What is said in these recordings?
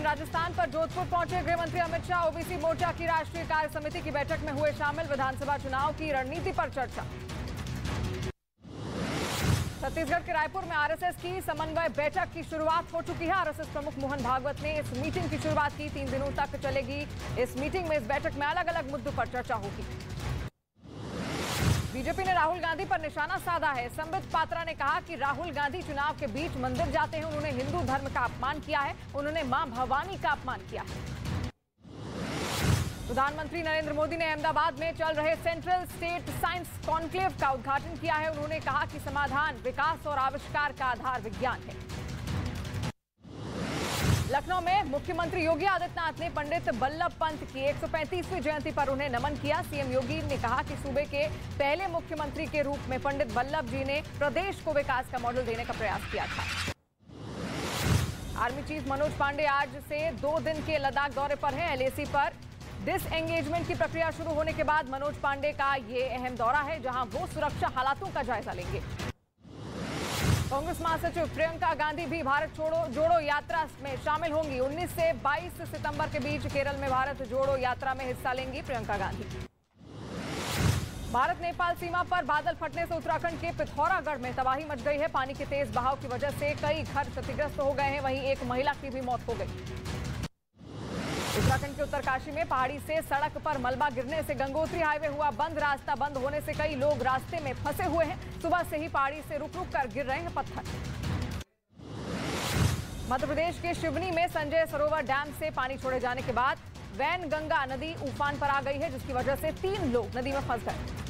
राजस्थान पर जोधपुर पहुंचे गृह मंत्री अमित शाह। ओबीसी मोर्चा की राष्ट्रीय कार्य समिति की बैठक में हुए शामिल। विधानसभा चुनाव की रणनीति पर चर्चा। छत्तीसगढ़ के रायपुर में आरएसएस की समन्वय बैठक की शुरुआत हो चुकी है। आरएसएस प्रमुख मोहन भागवत ने इस मीटिंग की शुरुआत की। 3 दिनों तक चलेगी इस मीटिंग में। इस बैठक में अलग अलग मुद्दों पर चर्चा होगी। बीजेपी ने राहुल गांधी पर निशाना साधा है। संबित पात्रा ने कहा कि राहुल गांधी चुनाव के बीच मंदिर जाते हैं। उन्होंने हिंदू धर्म का अपमान किया है। उन्होंने मां भवानी का अपमान किया है। प्रधानमंत्री नरेंद्र मोदी ने अहमदाबाद में चल रहे सेंट्रल स्टेट साइंस कॉन्क्लेव का उद्घाटन किया है। उन्होंने कहा कि समाधान, विकास और आविष्कार का आधार विज्ञान है। लखनऊ में मुख्यमंत्री योगी आदित्यनाथ ने पंडित बल्लभ पंत की 135वीं जयंती पर उन्हें नमन किया। सीएम योगी ने कहा कि सूबे के पहले मुख्यमंत्री के रूप में पंडित बल्लभ जी ने प्रदेश को विकास का मॉडल देने का प्रयास किया था। आर्मी चीफ मनोज पांडे आज से 2 दिन के लद्दाख दौरे पर हैं। एलएसी पर डिसएंगेजमेंट की प्रक्रिया शुरू होने के बाद मनोज पांडे का ये अहम दौरा है, जहां वो सुरक्षा हालातों का जायजा लेंगे। कांग्रेस महासचिव प्रियंका गांधी भी भारत जोड़ो यात्रा में शामिल होंगी। 19 से 22 सितंबर के बीच केरल में भारत जोड़ो यात्रा में हिस्सा लेंगी प्रियंका गांधी। भारत नेपाल सीमा पर बादल फटने से उत्तराखंड के पिथौरागढ़ में तबाही मच गई है। पानी के तेज बहाव की वजह से कई घर क्षतिग्रस्त हो गए हैं। वहीं एक महिला की भी मौत हो गई। उत्तराखंड के उत्तरकाशी में पहाड़ी से सड़क पर मलबा गिरने से गंगोत्री हाईवे हुआ बंद। रास्ता बंद होने से कई लोग रास्ते में फंसे हुए हैं। सुबह से ही पहाड़ी से रुक रुक कर गिर रहे हैं पत्थर। मध्य प्रदेश के शिवनी में संजय सरोवर डैम से पानी छोड़े जाने के बाद वैनगंगा नदी उफान पर आ गई है, जिसकी वजह से 3 लोग नदी में फंस गए।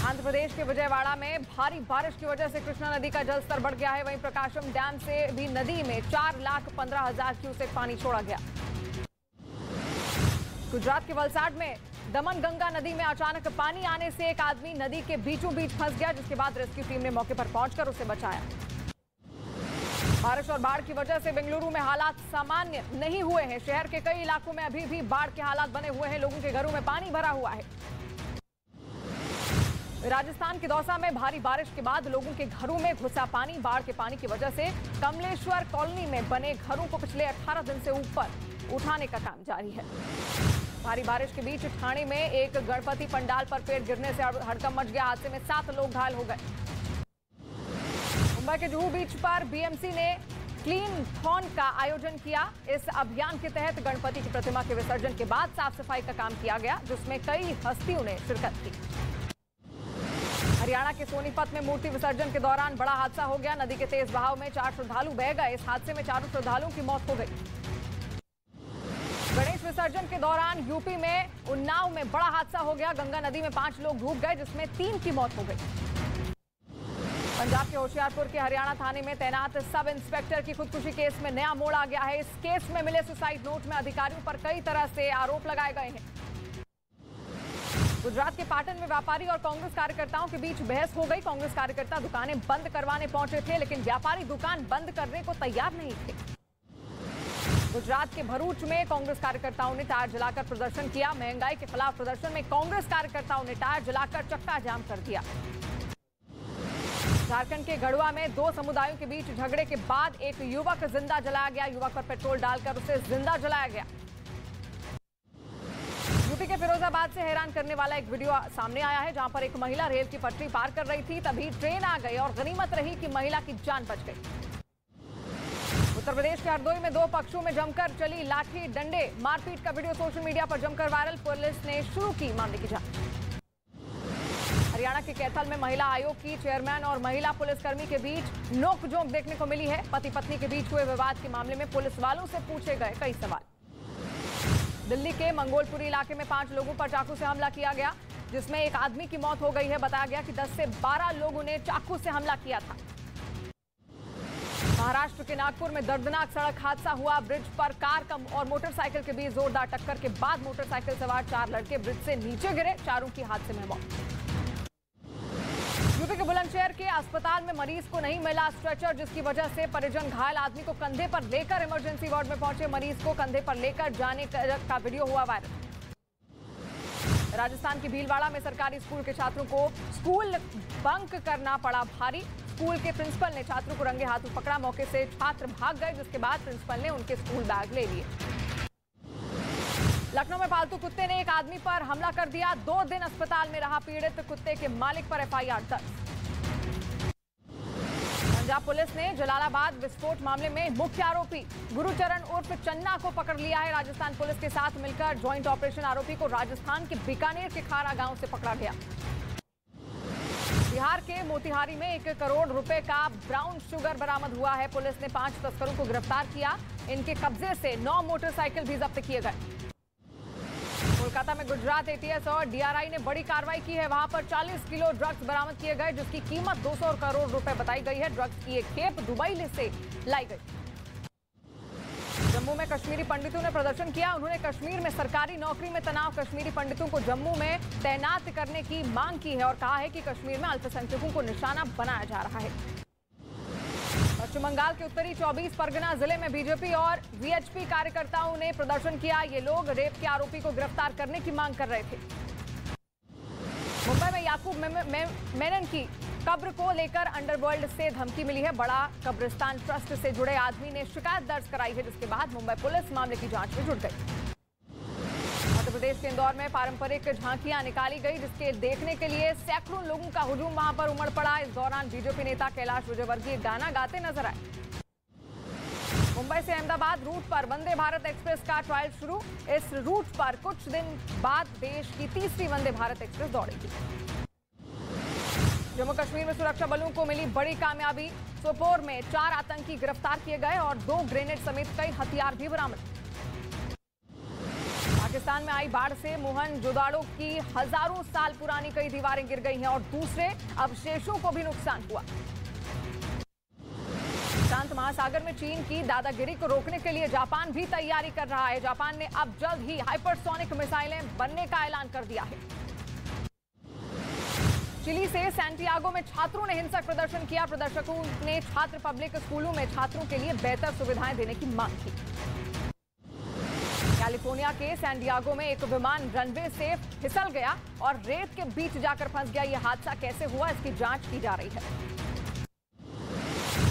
आंध्र प्रदेश के विजयवाड़ा में भारी बारिश की वजह से कृष्णा नदी का जलस्तर बढ़ गया है। वहीं प्रकाशम डैम से भी नदी में 4,15,000 क्यूसेक पानी छोड़ा गया। गुजरात के वलसाड में दमनगंगा नदी में अचानक पानी आने से एक आदमी नदी के बीचों बीच फंस गया, जिसके बाद रेस्क्यू टीम ने मौके पर पहुंचकर उसे बचाया। बारिश और बाढ़ की वजह से बेंगलुरु में हालात सामान्य नहीं हुए हैं। शहर के कई इलाकों में अभी भी बाढ़ के हालात बने हुए हैं। लोगों के घरों में पानी भरा हुआ है। राजस्थान के दौसा में भारी बारिश के बाद लोगों के घरों में घुसा पानी। बाढ़ के पानी की वजह से कमलेश्वर कॉलोनी में बने घरों को पिछले 18 दिन से ऊपर उठाने का काम जारी है। भारी बारिश के बीच ठाणे में एक गणपति पंडाल पर पेड़ गिरने से हड़कंप मच गया। हादसे में 7 लोग घायल हो गए। मुंबई के जुहू बीच पर बीएमसी ने क्लीन थॉन का आयोजन किया। इस अभियान के तहत गणपति की प्रतिमा के विसर्जन के बाद साफ सफाई का काम किया गया, जिसमें कई हस्तियों ने शिरकत की। हरियाणा के सोनीपत में मूर्ति विसर्जन के दौरान बड़ा हादसा हो गया। नदी के तेज बहाव में 4 श्रद्धालु बह गए। इस हादसे में 4 श्रद्धालुओं की मौत हो गई। गणेश विसर्जन के दौरान यूपी में उन्नाव में बड़ा हादसा हो गया। गंगा नदी में 5 लोग डूब गए, जिसमें 3 की मौत हो गई। पंजाब के होशियारपुर के हरियाणा थाने में तैनात सब इंस्पेक्टर की खुदकुशी केस में नया मोड़ आ गया है। इस केस में मिले सुसाइड नोट में अधिकारियों पर कई तरह से आरोप लगाए गए हैं। गुजरात के पाटन में व्यापारी और कांग्रेस कार्यकर्ताओं के बीच बहस हो गई। कांग्रेस कार्यकर्ता दुकानें बंद करवाने पहुंचे थे, लेकिन व्यापारी दुकान बंद करने को तैयार नहीं थे। गुजरात के भरूच में कांग्रेस कार्यकर्ताओं ने टायर जलाकर प्रदर्शन किया। महंगाई के खिलाफ प्रदर्शन में कांग्रेस कार्यकर्ताओं ने टायर जलाकर चक्का जाम कर दिया। झारखंड के गढ़वा में 2 समुदायों के बीच झगड़े के बाद एक युवक जिंदा जलाया गया। युवक पर पेट्रोल डालकर उसे जिंदा जलाया गया। यूपी के फिरोजाबाद से हैरान करने वाला एक वीडियो सामने आया है, जहां पर एक महिला रेल की पटरी पार कर रही थी। तभी ट्रेन आ गई और गनीमत रही कि महिला की जान बच गई। उत्तर प्रदेश के हरदोई में 2 पक्षों में जमकर चली लाठी डंडे मारपीट का वीडियो सोशल मीडिया पर जमकर वायरल। पुलिस ने शुरू की मामले की जांच। हरियाणा के कैथल में महिला आयोग की चेयरमैन और महिला पुलिसकर्मी के बीच नोकझोंक देखने को मिली है। पति पत्नी के बीच हुए विवाद के मामले में पुलिस वालों से पूछे गए कई सवाल। दिल्ली के मंगोलपुरी इलाके में 5 लोगों पर चाकू से हमला किया गया, जिसमें एक आदमी की मौत हो गई है। बताया गया कि 10 से 12 लोगों ने चाकू से हमला किया था। महाराष्ट्र के नागपुर में दर्दनाक सड़क हादसा हुआ। ब्रिज पर कार और मोटरसाइकिल के बीच जोरदार टक्कर के बाद मोटरसाइकिल सवार 4 लड़के ब्रिज से नीचे गिरे। 4 की हादसे में मौत। यूपी के बुलंदशहर के अस्पताल में मरीज को नहीं मिला स्ट्रेचर, जिसकी वजह से परिजन घायल आदमी को कंधे पर लेकर इमरजेंसी वार्ड में पहुंचे। मरीज को कंधे पर लेकर जाने का वीडियो हुआ वायरल। राजस्थान की भीलवाड़ा में सरकारी स्कूल के छात्रों को स्कूल बंक करना पड़ा भारी। स्कूल के प्रिंसिपल ने छात्रों को रंगे हाथों पकड़ा। मौके से छात्र भाग गए, जिसके बाद प्रिंसिपल ने उनके स्कूल बैग ले लिए। लखनऊ में पालतू कुत्ते ने एक आदमी पर हमला कर दिया। 2 दिन अस्पताल में रहा पीड़ित। कुत्ते के मालिक पर एफआईआर दर्ज। पंजाब पुलिस ने जलालाबाद विस्फोट मामले में मुख्य आरोपी गुरुचरण उर्फ चन्ना को पकड़ लिया है। राजस्थान पुलिस के साथ मिलकर ज्वाइंट ऑपरेशन आरोपी को राजस्थान के बीकानेर के खारा गांव से पकड़ा गया। बिहार के मोतिहारी में 1 करोड़ रुपए का ब्राउन शुगर बरामद हुआ है। पुलिस ने 5 तस्करों को गिरफ्तार किया। इनके कब्जे से 9 मोटरसाइकिल भी जब्त किए गए। कोलकाता में गुजरात एटीएस और डीआरआई ने बड़ी कार्रवाई की है। वहां पर 40 किलो ड्रग्स बरामद किए गए, जिसकी कीमत 200 करोड़ रुपए बताई गई है। ड्रग्स की एक खेप दुबई से लाई गई। जम्मू में कश्मीरी पंडितों ने प्रदर्शन किया। उन्होंने कश्मीर में सरकारी नौकरी में तनाव, कश्मीरी पंडितों को जम्मू में तैनात करने की मांग की है और कहा है कि कश्मीर में अल्पसंख्यकों को निशाना बनाया जा रहा है। पश्चिम बंगाल के उत्तरी 24 परगना जिले में बीजेपी और वीएचपी कार्यकर्ताओं ने प्रदर्शन किया। ये लोग रेप के आरोपी को गिरफ्तार करने की मांग कर रहे थे। मुंबई में याकूब मेनन की कब्र को लेकर अंडरवर्ल्ड से धमकी मिली है। बड़ा कब्रिस्तान ट्रस्ट से जुड़े आदमी ने शिकायत दर्ज कराई है, जिसके बाद मुंबई पुलिस मामले की जांच में जुट गई। मध्य प्रदेश के इंदौर में पारंपरिक झांकियां निकाली गई, जिसके देखने के लिए सैकड़ों लोगों का हुजूम वहां पर उमड़ पड़ा। इस दौरान बीजेपी नेता कैलाश विजयवर्गीय गाना गाते नजर आए। मुंबई से अहमदाबाद रूट पर वंदे भारत एक्सप्रेस का ट्रायल शुरू। इस रूट पर कुछ दिन बाद देश की 3री वंदे भारत एक्सप्रेस दौड़ेगी। जम्मू कश्मीर में सुरक्षा बलों को मिली बड़ी कामयाबी। सोपोर में 4 आतंकी गिरफ्तार किए गए और 2 ग्रेनेड समेत कई हथियार भी बरामद। पाकिस्तान में आई बाढ़ से मोहनजोदाड़ो की हजारों साल पुरानी कई दीवारें गिर गई हैं और दूसरे अवशेषों को भी नुकसान हुआ। शांत महासागर में चीन की दादागिरी को रोकने के लिए जापान भी तैयारी कर रहा है। जापान ने अब जल्द ही हाइपरसोनिक मिसाइलें बनने का ऐलान कर दिया है। चिली से सैंटियागो में छात्रों ने हिंसक प्रदर्शन किया। प्रदर्शकों ने छात्र पब्लिक स्कूलों में छात्रों के लिए बेहतर सुविधाएं देने की मांग की। कैलिफोर्निया के सैन डियागो में एक विमान रनवे से फिसल गया और रेत के बीच जाकर फंस गया। यह हादसा कैसे हुआ, इसकी जांच की जा रही है।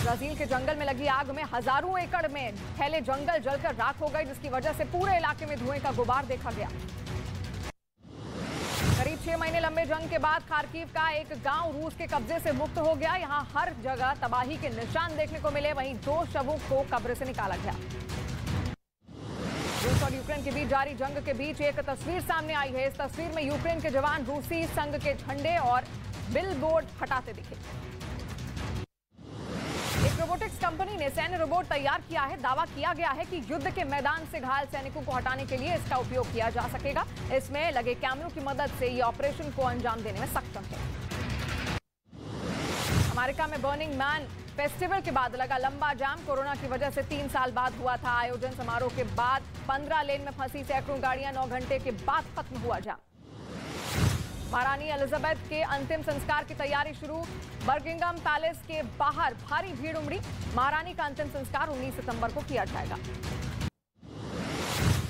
ब्राजील के जंगल में लगी आग में हजारों एकड़ में फैले जंगल जलकर राख हो गए, जिसकी वजह से पूरे इलाके में धुएं का गुबार देखा गया। करीब 6 महीने लंबे जंग के बाद खार्किव का एक गांव रूस के कब्जे से मुक्त हो गया। यहां हर जगह तबाही के निशान देखने को मिले। वहीं 2 शवों को कब्र से निकाला गया। रूस और यूक्रेन के बीच जारी जंग के बीच एक तस्वीर सामने आई है। इस तस्वीर में यूक्रेन के जवान रूसी संघ के झंडे और बिलबोर्ड हटाते दिखे। एक रोबोटिक्स कंपनी ने सैन्य रोबोट तैयार किया है। दावा किया गया है कि युद्ध के मैदान से घायल सैनिकों को हटाने के लिए इसका उपयोग किया जा सकेगा। इसमें लगे कैमरों की मदद से ये ऑपरेशन को अंजाम देने में सक्षम है। अमेरिका में बर्निंग मैन फेस्टिवल के बाद लगा लंबा जाम। कोरोना की वजह से 3 साल बाद हुआ था आयोजन। समारोह के बाद 15 लेन में फंसी सैकड़ों गाड़ियां 9 घंटे के बाद खत्म हुआ जाम। महारानी एलिजाबेथ के अंतिम संस्कार की तैयारी शुरू। बर्किंघम पैलेस के बाहर भारी भीड़ उमड़ी। महारानी का अंतिम संस्कार 19 सितंबर को किया जाएगा।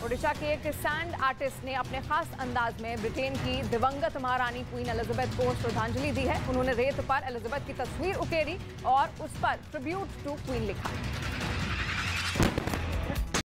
ओडिशा के एक सैंड आर्टिस्ट ने अपने खास अंदाज में ब्रिटेन की दिवंगत महारानी क्वीन एलिजाबेथ को श्रद्धांजलि दी है। उन्होंने रेत पर एलिजाबेथ की तस्वीर उकेरी और उस पर ट्रिब्यूट टू क्वीन लिखा।